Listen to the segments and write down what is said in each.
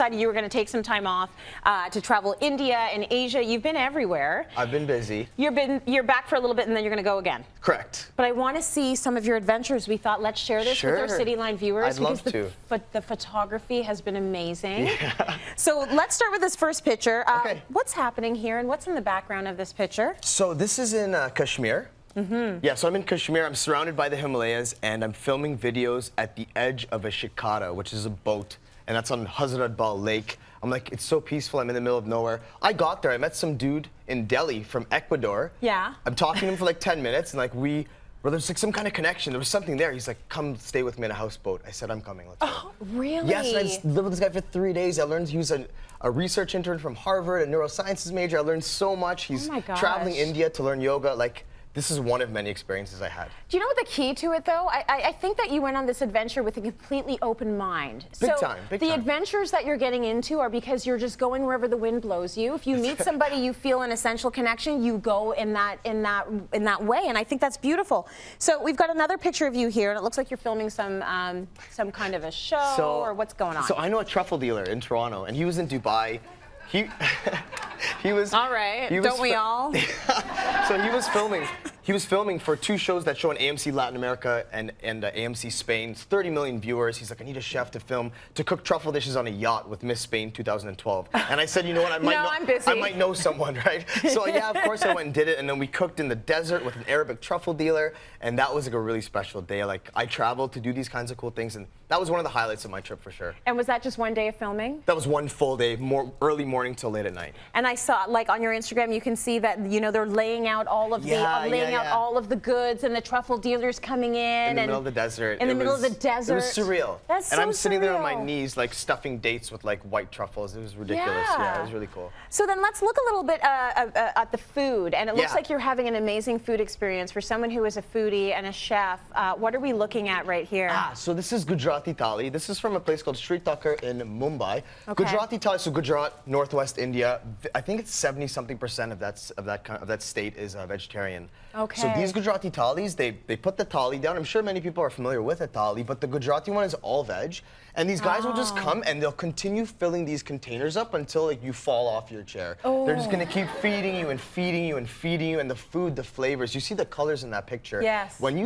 decided you were going to take some time off to travel India and Asia. You've been everywhere. I've been busy. You're back for a little bit, and then you're going to go again. Correct. But I want to see some of your adventures. We thought, let's share this with our Cityline viewers. I'd love to. The photography has been amazing. Yeah. So let's start with this first picture. Okay. What's happening here, and what's in the background of this picture? So this is in Kashmir. Yeah, so I'm in Kashmir. I'm surrounded by the Himalayas, and I'm filming videos at the edge of a shikara, which is a boat, and that's on Hazrat Bal Lake. I'm like, it's so peaceful. I'm in the middle of nowhere. I got there. I met some dude in Delhi from Ecuador. Yeah. I'm talking to him for like 10 minutes, and like there's like some kind of connection. There was something there. He's like, come stay with me in a houseboat. I said, I'm coming. Let's go. Oh, really? Yes, and I just lived with this guy for 3 days. I learned he was a research intern from Harvard, a neurosciences major. I learned so much. He's traveling India to learn yoga. Like, this is one of many experiences I had. Do you know what the key to it, though? I think that you went on this adventure with a completely open mind. Big time. The adventures that you're getting into are because you're just going wherever the wind blows you. If you meet somebody you feel an essential connection, you go in that way, and I think that's beautiful. So we've got another picture of you here, and it looks like you're filming some kind of a show, or what's going on? So I know a truffle dealer in Toronto, and he was in Dubai. He was. All right. Don't we all? So he was filming for 2 shows that show on AMC Latin America and AMC Spain. It's 30 million viewers. He's like, I need a chef to cook truffle dishes on a yacht with Miss Spain 2012. And I said, you know what? I might know someone, right? So yeah, of course I went and did it. And then we cooked in the desert with an Arabic truffle dealer. And that was like a really special day. Like, I traveled to do these kinds of cool things. And that was one of the highlights of my trip for sure. And was that just one day of filming? That was one full day, early morning till late at night. And I saw, like, on your Instagram, you can see that, you know, they're laying out all of all of the goods, and the truffle dealers coming in the middle of the desert. In the middle of the desert. It was surreal. That's so And I'm sitting there on my surreal. knees, like stuffing dates with like white truffles. It was ridiculous. Yeah, it was really cool. So then let's look a little bit at the food, and it looks like you're having an amazing food experience for someone who is a foodie and a chef. What are we looking at right here? So this is Gujarati Thali. This is from a place called Sri Tucker in Mumbai. Okay. Gujarati Thali, so Gujarat, northwest India. I think it's 70-something% of that state is vegetarian. Okay. So these Gujarati thalis, they put the thali down. I'm sure many people are familiar with a thali, but the Gujarati one is all veg. And these guys will just come and they'll continue filling these containers up until like you fall off your chair. They're just gonna keep feeding you and feeding you and feeding you, and the food, the flavors. You see the colors in that picture. Yes. When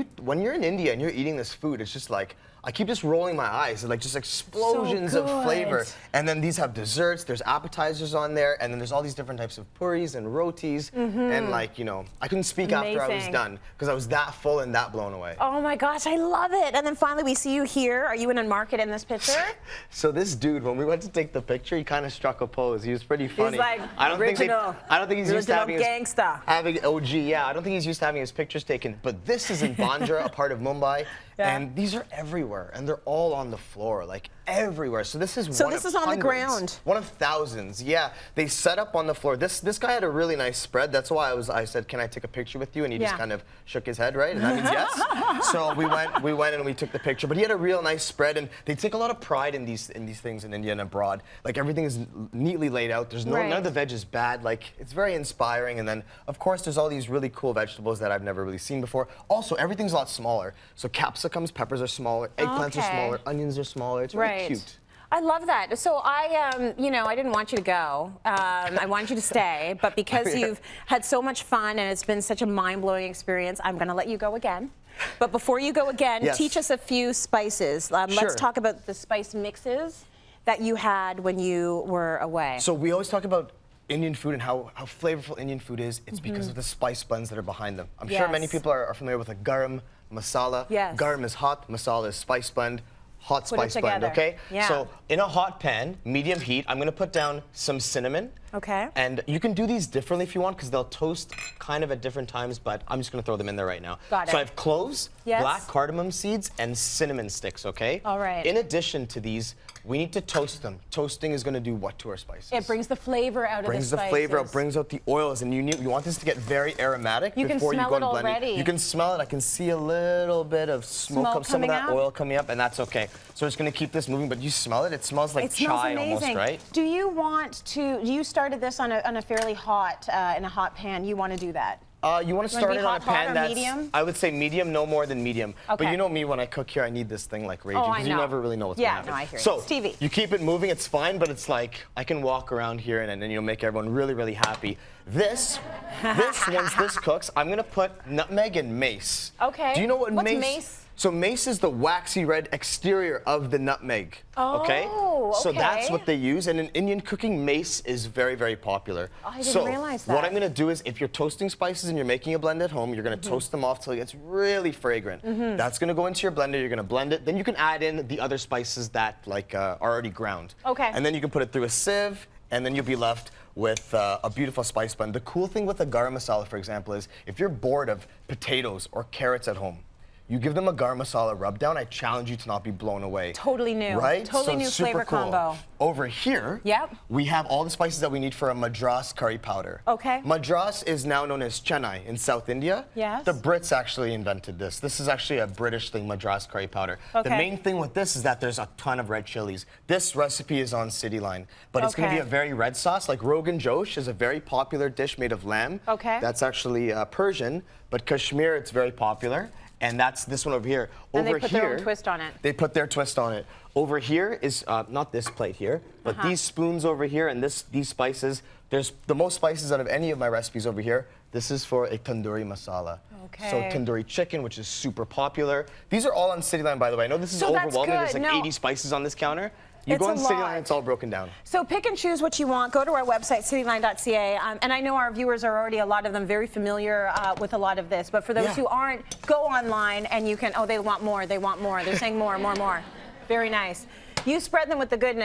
you're in India and you're eating this food, it's just like, I keep just rolling my eyes. It's like just explosions of flavor. And then these have desserts, there's appetizers on there, and then there's all these different types of puris and rotis. And like, you know, I couldn't speak after I was done because I was that full and that blown away. Oh my gosh, I love it. And then finally we see you here. Are you in a market in this picture? So this dude, when we went to take the picture, he kind of struck a pose. He was pretty funny. He's like, I don't think he's used to having gangsta. having OG, yeah. I don't think he's used to having his pictures taken. But this is in Bandra, a part of Mumbai. And these are everywhere, and they're all on the floor, like everywhere. So this is on the ground. One of thousands, yeah. They set up on the floor. This guy had a really nice spread. That's why I said, can I take a picture with you? And he just kind of shook his head, right? And that means yes. So we went and we took the picture. But he had a real nice spread, and they take a lot of pride in these things in India and abroad. Like everything is neatly laid out. There's none of the veg is bad. Like it's very inspiring. And then of course there's all these really cool vegetables that I've never really seen before. Also, everything's a lot smaller. So capsicums, peppers are smaller, eggplants are smaller, onions are smaller. It's really cute. I love that. So you know, I didn't want you to go. I wanted you to stay, but because you've had so much fun and it's been such a mind-blowing experience, I'm going to let you go again. But before you go again, teach us a few spices. Let's talk about the spice mixes that you had when you were away. So we always talk about Indian food and how flavorful Indian food is. It's because of the spice blends that are behind them. I'm sure many people are familiar with a garam masala. Garam is hot, masala is spice blend. Hot spice blend, okay? So in a hot pan, medium heat, I'm gonna put down some cinnamon. Okay. And you can do these differently if you want because they'll toast kind of at different times, but I'm just gonna throw them in there right now. Got it. So I have cloves, black cardamom seeds, and cinnamon sticks, okay? All right. In addition to these, we need to toast them. Toasting is gonna do what to our spices? It brings the flavor out of the spices. Brings the flavor out, brings out the oils, and you want this to get very aromatic before you go and blend it. You can smell it. I can see a little bit of smoke some of that oil coming up, and that's okay. So we're just gonna keep this moving, but you smell it? It smells like chai almost, right? Do you want to, you started this on a fairly hot, in a hot pan, you want to do that? You want to wanna start be it on a hot pan or that's, medium? I would say medium, no more than medium. Okay. But you know me, when I cook here, I need this thing like raging. Oh, I Because you know. never really know what's Yeah, going to no, happen. I hear you. So It's TV. you keep it moving, it's fine, but it's like, I can walk around here and then you'll make everyone really, really happy. Once this cooks, I'm going to put nutmeg and mace. Okay. Do you know what What's mace? mace? So mace is the waxy red exterior of the nutmeg. Okay? So that's okay. what they use. And in Indian cooking, mace is very, very popular. Oh, I didn't realize that. What I'm going to do is, if you're toasting spices and you're making a blend at home, you're going to toast them off till it gets really fragrant. That's going to go into your blender. You're going to blend it. Then you can add in the other spices that are already ground. Okay. And then you can put it through a sieve, and then you'll be left with a beautiful spice blend. The cool thing with a garam masala, for example, is if you're bored of potatoes or carrots at home, you give them a garam masala rub down, I challenge you to not be blown away. Totally new. Right? Totally So new it's super flavor cool. combo. Over here, Yep. we have all the spices that we need for a Madras curry powder. Okay. Madras is now known as Chennai in South India. Yes. The Brits actually invented this. This is actually a British thing, Madras curry powder. Okay. The main thing with this is that there's a ton of red chilies. This recipe is on City Line, but it's going to be Okay. a very red sauce. Like Rogan Josh is a very popular dish made of lamb. Okay. That's actually Persian, but Kashmir, it's very popular. And that's this one over here. And Over they put here, their own twist on it. They put their twist on it. Over here is not this plate here, but these spoons over here and these spices. There's the most spices out of any of my recipes over here. This is for a tandoori masala. Okay. So tandoori chicken, which is super popular. These are all on City Line, by the way. I know this is So that's overwhelming. There's good. like No. 80 spices on this counter. You It's go a on City lot. Line, it's all broken down. So pick and choose what you want. Go to our website, cityline.ca. And I know our viewers are already, a lot of them, very familiar with a lot of this. But for those Yeah. who aren't, go online and you can, oh, they want more, they want more. They're saying more, more, more. Very nice. You spread them with the goodness.